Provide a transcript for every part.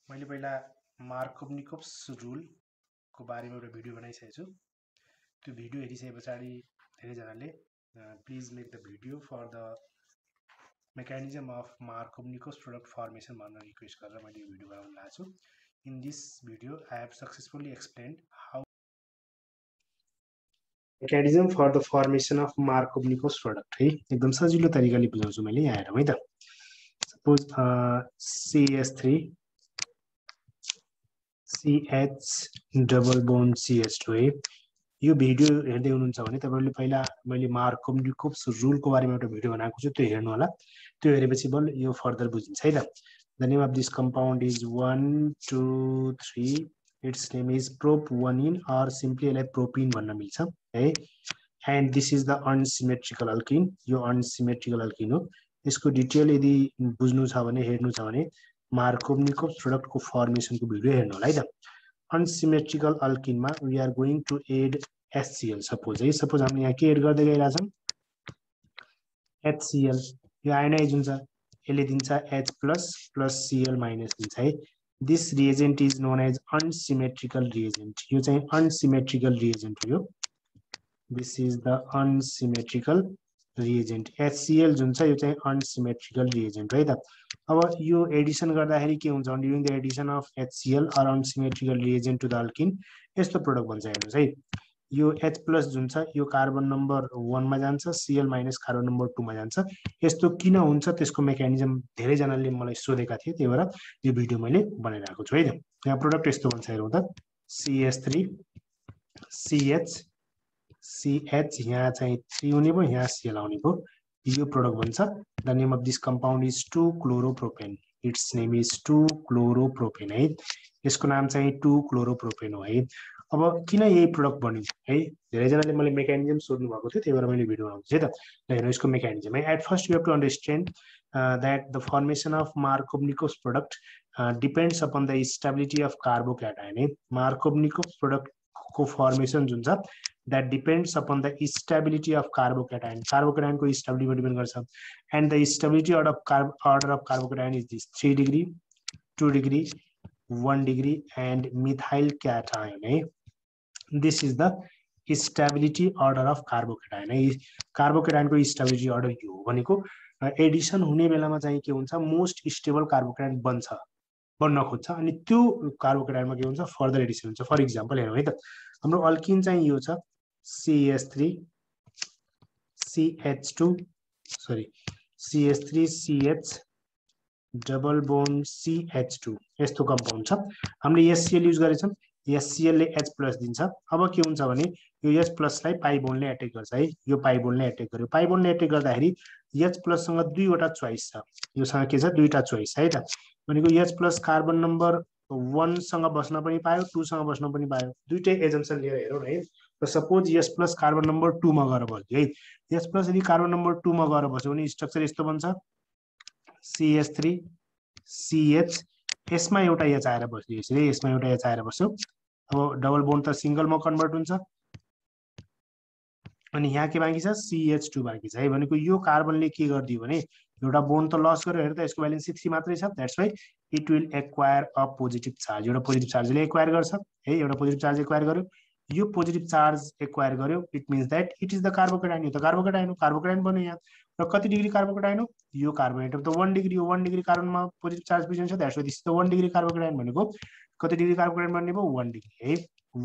मैले पहिला मार्कोभनिकोभ्स रुल को बारेमा एउटा भिडियो बनाइसकेको छु। त्यो भिडियो हेरिसकेपछि धेरैजनाले please make the video for the mechanism of Markovnikov's product formation भनेर रिक्वेस्ट गरेर मैले यो भिडियो बनाउन लागेको छु। In this video I have successfully explained how mechanism for the formation of Markovnikov's product है, एकदम सजिलो तरिकाले बुझाउँछु मैले यहाँ हेरौँ है त। Suppose CH3 CH double bond CH2 है। यो भिडियो हेर्दै हुनुहुन्छ भने तपाईहरुले पहिला मैले मार्कोभनिकोभ्स रुलको बारेमा एउटा भिडियो बनाएको छु, त्यो हेर्नु होला। त्यो हेरेपछि बल यो फर्दर बुझिन्छ है त। The name of this compound is 1 2 3, its name is prop 1 ene or simply यसलाई प्रोपिन भन्न मिल्छ है। And this is the unsymmetrical alkene, यो अनसिमेट्रिकल अल्किन हो। यसको डिटेल यदि बुझ्नु छ भने हेर्नु छ भने मार्कोभनिकोभ्स प्रोडक्टको फर्मेसनको भिडियो हेर्नु होला है त। अनसिमेट्रिकल अल्किनमा we are going to add HCl suppose है। सपोज हामीले यहाँ के एड गर्दै गइरहेछौँ, HCl, यो आयोनाइज हुन्छ, यसले दिन्छ H plus plus Cl minus दिन्छ है। This reagent is known as unsymmetrical reagent, यो चाहिँ अनसिमेट्रिकल रिएजेन्ट हो। यो this is the unsymmetrical reagent. HCl जुन छ यो चाहिँ अनसिमेट्रिकल रिएजेन्ट है त। अब यो एडिसन गर्दाखेरि के हुन्छ, during the addition of HCl or unsymmetrical reagent to the alkene यस्तो प्रोडक्ट बन्छ। हेर्नुहोस् है, यो H प्लस जुन छ यो कार्बन नम्बर 1 मा जान्छ, Cl माइनस कार्बन नम्बर 2 मा जान्छ। यस्तो किन हुन्छ त्यसको मेकानिजम धेरैजनाले मलाई सोधेका थिए, त्यही भएर यो भिडियो मैले बनाइरहेको छु है त। यहाँ प्रोडक्ट यस्तो बन्छ, हेरौँ त। CH3 CH CH, यहाँ चाहिँ 3 हुने भयो, यहाँ Cl आउने भयो, यो प्रोडक्ट बन्छ। The name of this compound is two chloropropane, it's name is two chloropropane है। यसको नाम चाहिँ 2-क्लोरोप्रोपेन हो है। अब किन यही प्रोडक्ट बन्यो है, धेरैजनाले मलाई मेकानिजम सोध्नु भएको थियो, त्यही भएर मैले भिडियो बनाउँछु है त। ल हेर्नु यसको मेकानिजम है। At first you have to understand that the formation of Markovnikov's product depends upon the stability of carbocation है। Markovnikov's product को फर्मेसन जुन छ that depends upon the stability of carbocation, carbocation को stability मा depend गर्छ। and the stability order of carbocation is this 3 degree 2 degree 1 degree and methyl cation है। this is the stability order of carbocation है। Carbocation को stability order यो हो भनेको Edison हुने बेलामा चाहिँ के हुन्छ, मोस्ट स्टेबल कार्बोकेटाइन बन्न खोज्छ, अनि त्यो कार्बोकेटाइनमा के हुन्छ, फर्दर एडिसन हुन्छ। फर इक्जाम्पल हेरौँ है त, हाम्रो अल्किन चाहिँ यो छ CH3 CH3CH double bond CH2 यस्तो कम्पाउन्ड छ। हामीले HCl युज गरेछौँ, HCl ले H प्लस दिन्छ। अब के हुन्छ भने यो H प्लसलाई पाइ बोन्डले एटेक गर्छ है। यो पाइ बोन्डले एटेक गर्यो, पाइ बोन्डले एटेक गर्दाखेरि H प्लससँग दुईवटा चोइस छ, योसँग के छ, दुईटा चोइस है त। भनेको H प्लस कार्बन नम्बर 1 सँग बस्न पनि पायो, 2 सँग बस्न पनि पायो। दुईटै एजम्पसन लिएर हेरौँ है। र suppose H plus carbon number 2 मा गएर बस्यो है। H प्लस यदि कार्बन नम्बर 2 मा गएर बस्यो भने स्ट्रक्चर यस्तो बन्छ, CH3 CH, यसमा एउटा H आएर बस्यो, यसरी यसमा एउटा H आएर बस्यो। अब डबल बोन्ड त सिंगलमा कन्भर्ट हुन्छ, अनि यहाँ के बाँकी छ, CH2 बाँकी छ है। भनेको यो कार्बनले के गरिदियो भने एउटा बोन्ड त लस गर्यो, हेर त यसको भ्यालेन्स 3 मात्रै छ। That's why it will acquire a positive charge, एउटा पोजिटिभ चार्जले एक्वायर गर्छ है। एउटा पोजिटिभ चार्ज एक्वायर गर्यो, यो पोजिटिभ चार्ज एक्वायर गर्यो, it means that it is the carbocation, यो त कार्बोकेटाइन हो, कार्बोकेटाइन बन्यो यहाँ। र कति डिग्री कार्बोकेटाइन हो, यो कार्बन एटम त 1 डिग्री हो, 1 डिग्री कार्बनमा पोजिटिभ चार्ज प्रेजेन्ट छ। That's why this is the 1 degree carbocation. भनेको कति डिग्री कार्बोकेटाइन बन्ने भयो, 1 डिग्री है।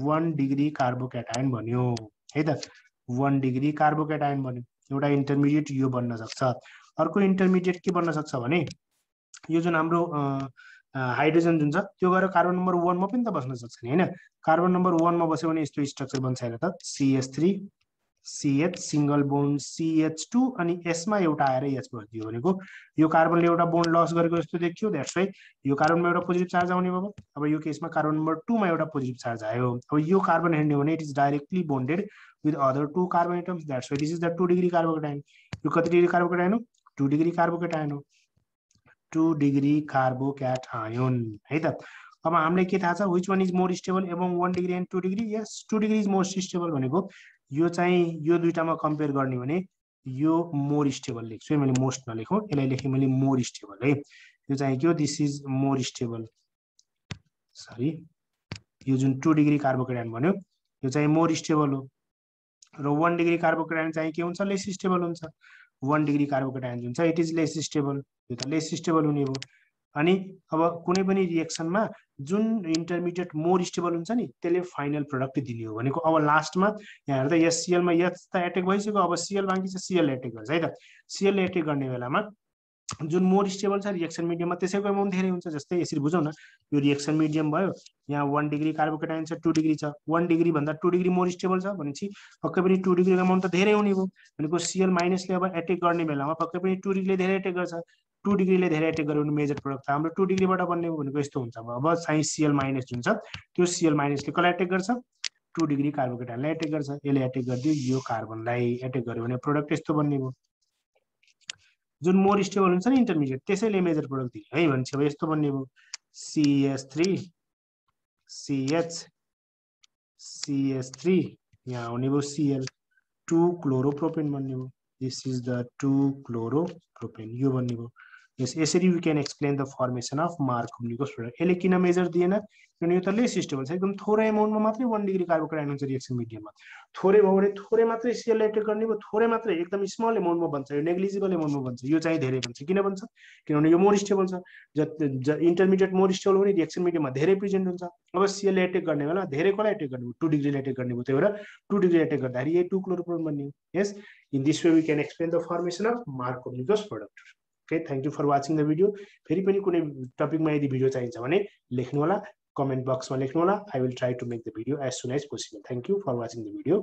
1 डिग्री कार्बोकेटाइन बन्यो है त, 1 डिग्री कार्बोकेटाइन बन्यो। एउटा इन्टरमिडिएट यो बन्न सक्छ। अर्को इन्टरमिडिएट के बन्न सक्छ भने यो जुन हाम्रो हाइड्रोजन जुन छ त्यो गएर कार्बन नम्बर 1 मा पनि त बस्न सक्छ नि हैन। कार्बन नम्बर 1 मा बस्यो भने यस्तो स्ट्रक्चर बन्छ, हेर त, CH3 CH single bond CH2 अनि यसमा एउटा आएर H बस्दियो। भनेको यो कार्बनले एउटा बोन्ड लस गरेको जस्तो देखियो। दैट्स व्हाई यो कार्बनमा एउटा पोजिटिभ चार्ज आउने भयो। अब यो केसमा कार्बन नम्बर 2 मा एउटा पोजिटिभ चार्ज आयो। अब यो कार्बन हेर्ने हो भने it is directly bonded with other 2 carbon atoms. That's why this is the 2 degree carbocation. यो कति डिग्री कार्बोकेटाइन हो, 2 डिग्री कार्बोकेटाइन हो, 2 डिग्री कार्बोक्याटायन है त। अब हामीले के थाहा छ, which one is more stable among 1 degree and 2 degree? Yes, 2 degree is most stable। भनेको यो चाहिँ यो दुईटामा कम्पेयर गर्ने भने यो मोर स्टेबल लेख्छु है मैले, मोस्ट नलेखौँ, यसलाई लेखेँ मैले मोर स्टेबल है। यो चाहिँ के हो, this is more stable sorry यो जुन 2 डिग्री कार्बोकेटायन भन्यो यो चाहिँ मोर स्टेबल हो र 1 डिग्री कार्बोकेटायन चाहिँ के हुन्छ लेस स्टेबल हुन्छ 1 डिग्री कार्बोकेटायन जुन छ इट इज लेस स्टेबल यो त लेस स्टेबल हुने हो अनि अब कुनै पनि रिएक्सनमा जुन इन्टरमिडिएट मोर स्टेबल हुन्छ नि त्यसले फाइनल प्रोडक्ट दिने हो भनेको अब लास्टमा यहाँ हेर्दा एससीएल मा एच त एटेक भइसक्यो अब सीएल बाँकी छ सीएल एटेक गर्छ है त सीएल एटेक गर्ने बेलामा जुन मोर स्टेबल छ रिएक्सन मिडियममा त्यसैको अमाउन्ट धेरै हुन्छ जस्तै यसरी बुझौँ न यो रिएक्सन मिडियम भयो यहाँ 1 डिग्री कार्बोकेटायन छ 2 डिग्री छ 1 डिग्री भन्दा 2 डिग्री मोर स्टेबल छ भनेपछि पक्कै पनि 2 डिग्रीको अमाउन्ट त धेरै हुने हो भनेको सीएल माइनसले अब एटेक गर्ने बेलामा पक्कै पनि 2 डिग्रीले धेरै एटेक गर्छ 2 डिग्रीले धेरै एटेक गर्यो भने मेजर प्रोडक्ट त हाम्रो 2 डिग्रीबाट बन्ने हो भनेको यस्तो हुन्छ अब चाहिँ सीएल माइनस जुन छ त्यो सीएल माइनसले कसलाई एटेक गर्छ 2 डिग्री कार्बोकेटायनलाई एटेक गर्छ यसले एटेक गरिदियो यो कार्बनलाई एटेक गर्यो भने प्रोडक्ट यस्तो बन्ने हो जुन मोर स्टेबल हुन्छ नि इन्टरमिडिएट त्यसैले मेजर प्रोडक्ट दिने है भन्छ अब यस्तो बन्ने हो CH3 CH CH3 यहाँ आउने भयो Cl 2 क्लोरोप्रोपेन बन्ने हो दिस इज द 2 क्लोरोप्रोपेन यो बन्ने हो यस यसरी we can explain the formation of Markovnikov's product यसले किन मेजर दिएन किनभने यो त लेस स्टेबल छ एकदम थोरै अमाउन्टमा मात्रै 1 डिग्री कार्बोकेटायन हुन्छ रिएक्सन मिडियममा थोरै भयो भने थोरै मात्रै सीएल एटेक गर्ने भयो थोरै मात्रै एकदम स्मल अमाउन्टमा बन्छ यो नेग्लिजिबल अमाउन्टमा बन्छ यो चाहिँ धेरै बन्छ किन बन्छ किनभने यो मोर स्टेबल छ इन्टरमिडिएट मोर स्टेबल हुने रिएक्सन मिडियममा धेरै प्रेजेन्ट हुन्छ अब सीएल एटेक गर्ने बेला धेरै कसलाई एटेक गर्ने 2 डिग्रीले एटेक गर्ने भयो त्यही भएर 2 डिग्री एटेक गर्दाखेरि यही 2 क्लोरोप्रोपेन बन्ने हो यस in this way we can explain the formation of Markovnikov's product Okay, thank you for watching the video. फेरि पनि कुनै टपिकमा यदि भिडियो चाहिन्छ भने लेख्नु होला कमेन्ट बक्समा लेख्नु होला I will try to make the video as soon as possible. Thank you for watching the video.